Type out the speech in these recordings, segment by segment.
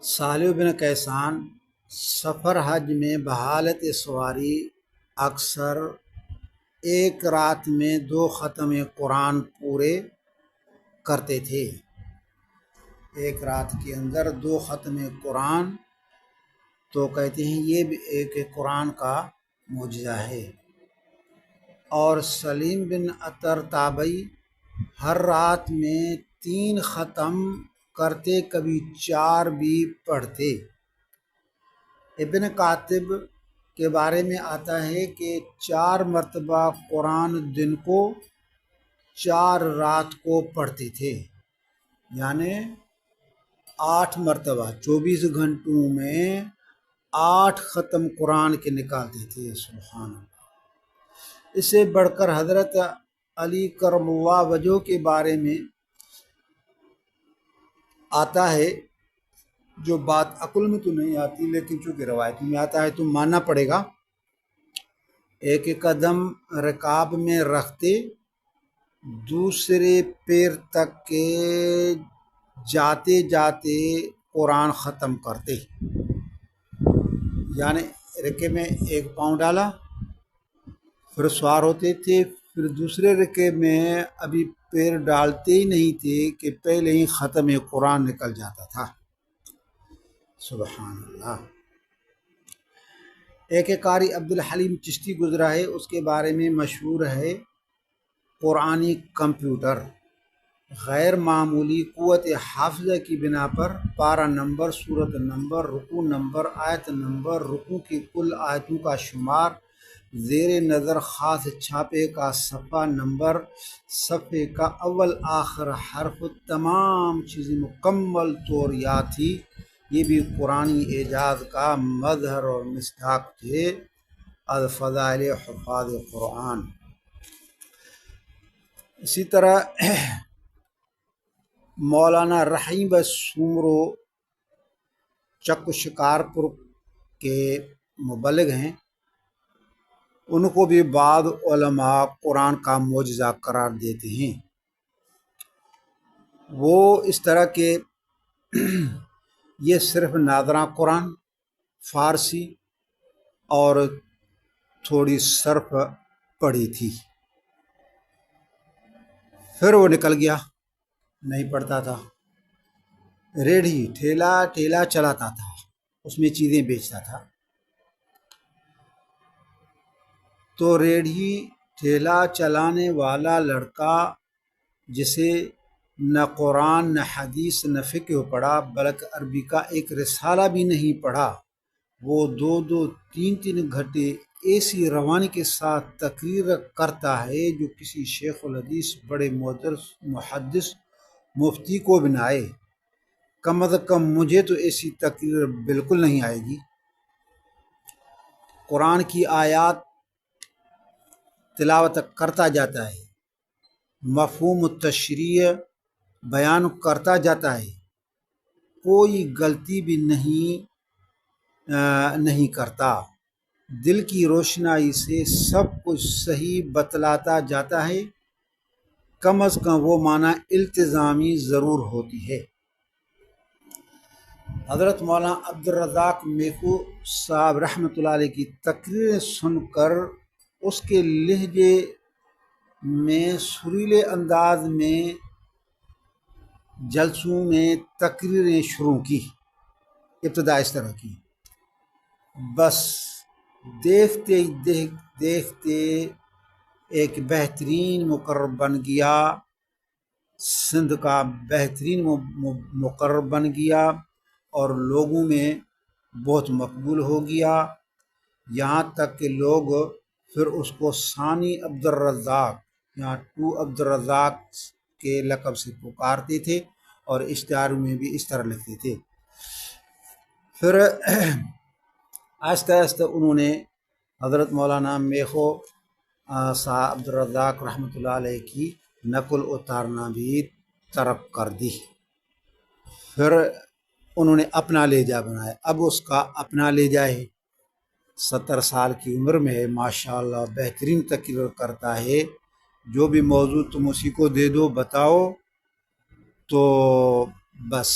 صالح بن کیسان سفر حج میں بحالت سواری اکثر ایک رات میں 2 ختم قرآن پورے کرتے تھے۔ ایک رات کے اندر 2 ختم قرآن، تو کہتے ہیں یہ بھی ایک قرآن کا معجزہ ہے۔ اور سلیم بن عطر تابعی ہر رات میں 3 ختم کرتے، کبھی 4 بھی پڑھتے۔ ابن کاتب کے بارے میں آتا ہے کہ 4 مرتبہ قرآن دن کو 4 رات کو پڑھتے تھے، یعنی 8 مرتبہ 24 گھنٹوں میں 8 ختم قرآن کے نکالتے تھے۔ سبحان اللہ۔ اس سے بڑھ کر حضرت علی کرم اللہ وجہ کے بارے میں آتا ہے، جو بات عقل میں تو نہیں آتی لیکن چونکہ روایت میں آتا ہے تو ماننا پڑے گا۔ ایک قدم رکاب میں رکھتے، دوسرے پیر تک کے جاتے جاتے قرآن ختم کرتے، یعنی رکے میں 1 پاؤں ڈالا، پھر سوار ہوتے تھے، پھر دوسرے رکے میں ابھی پیر ڈالتے ہی نہیں تھے کہ پہلے ہی ختم قرآن نکل جاتا تھا۔ سبحان اللہ۔ ایک قاری عبدالحلیم چشتی گزرا ہے، اس کے بارے میں مشہور ہے قرآنی کمپیوٹر، غیر معمولی قوت حافظہ کی بنا پر پارہ نمبر، سورت نمبر، رکوع نمبر، آیت نمبر، رکوع کی کل آیتوں کا شمار، زیر نظر خاص چھاپے کا صفحہ نمبر، صفحے کا اول آخر حرف، تمام چیزیں مکمل طور یاد تھی۔ یہ بھی قرآنی اعجاز کا مظہر اور مصداق تھے۔ از فضائل حفاظ قرآن۔ اسی طرح مولانا رحیم سومرو چک شکارپور کے مبلغ ہیں، ان کو بھی بعض علماء قرآن کا معجزہ قرار دیتے ہیں۔ وہ اس طرح کہ یہ صرف ناظراں قرآن، فارسی اور تھوڑی صرف پڑھی تھی، پھر وہ نکل گیا، نہیں پڑھتا تھا۔ ریڑھی ٹھیلا چلاتا تھا، اس میں چیزیں بیچتا تھا، تو ریڑھی ٹھیلا چلانے والا لڑکا جسے نہ قرآن نہ حدیث نہ فقہ پڑھا، بلکہ عربی کا ایک رسالہ بھی نہیں پڑھا، وہ 2 3 گھنٹے ایسی روانی کے ساتھ تقریر کرتا ہے جو کسی شیخ الحدیث، بڑے محدث، مفتی کو بنائے۔ کم از کم مجھے تو ایسی تقریر بالکل نہیں آئے گی۔ قرآن کی آیات تلاوت کرتا جاتا ہے، مفہوم التشریع بیان کرتا جاتا ہے، کوئی غلطی بھی نہیں کرتا، دل کی روشنائی سے سب کچھ صحیح بتلاتا جاتا ہے۔ کم از کم وہ معنی التزامی ضرور ہوتی ہے۔ حضرت مولانا عبدالرزاق میخو صاحب رحمۃ اللہ علیہ کی تقریر سن کر اس کے لہجے میں سریلے انداز میں جلسوں میں تقریریں شروع کی۔ ابتدا اس طرح کی، بس دیکھتے ایک بہترین مقرر بن گیا، سندھ کا بہترین مقرر بن گیا اور لوگوں میں بہت مقبول ہو گیا، یہاں تک کہ لوگ پھر اس کو ثانی عبدالرزاق یا 2 عبدالرزاق کے لقب سے پکارتے تھے، اور اشتہاروں میں بھی اس طرح لکھتے تھے۔ پھر آہستہ آہستہ انہوں نے حضرت مولانا میخو صاحب عبدالرزاق رحمۃ اللہ علیہ کی نقل اتارنا بھی ترک کر دی۔ پھر انہوں نے اپنا لہجہ بنایا۔ اب اس کا اپنا لہجہ ہے، 70 سال کی عمر میں ہے، ماشاءاللہ بہترین تقریر کرتا ہے، جو بھی موضوع تم اسی کو دے دو، بتاؤ، تو بس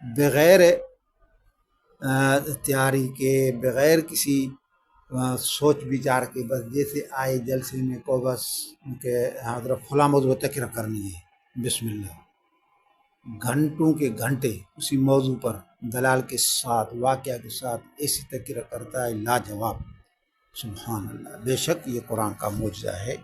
بغیر تیاری کے، بغیر کسی سوچ بچار کے، بس جیسے آئے جلسے میں کو بس کہ حضرت فلاں موضوع تذکرہ کرنی ہے، بسم اللہ، گھنٹوں کے گھنٹے اسی موضوع پر دلال کے ساتھ، واقعہ کے ساتھ ایسی تذکرہ کرتا ہے لاجواب۔ سبحان اللہ، بے شک یہ قرآن کا معجزہ ہے۔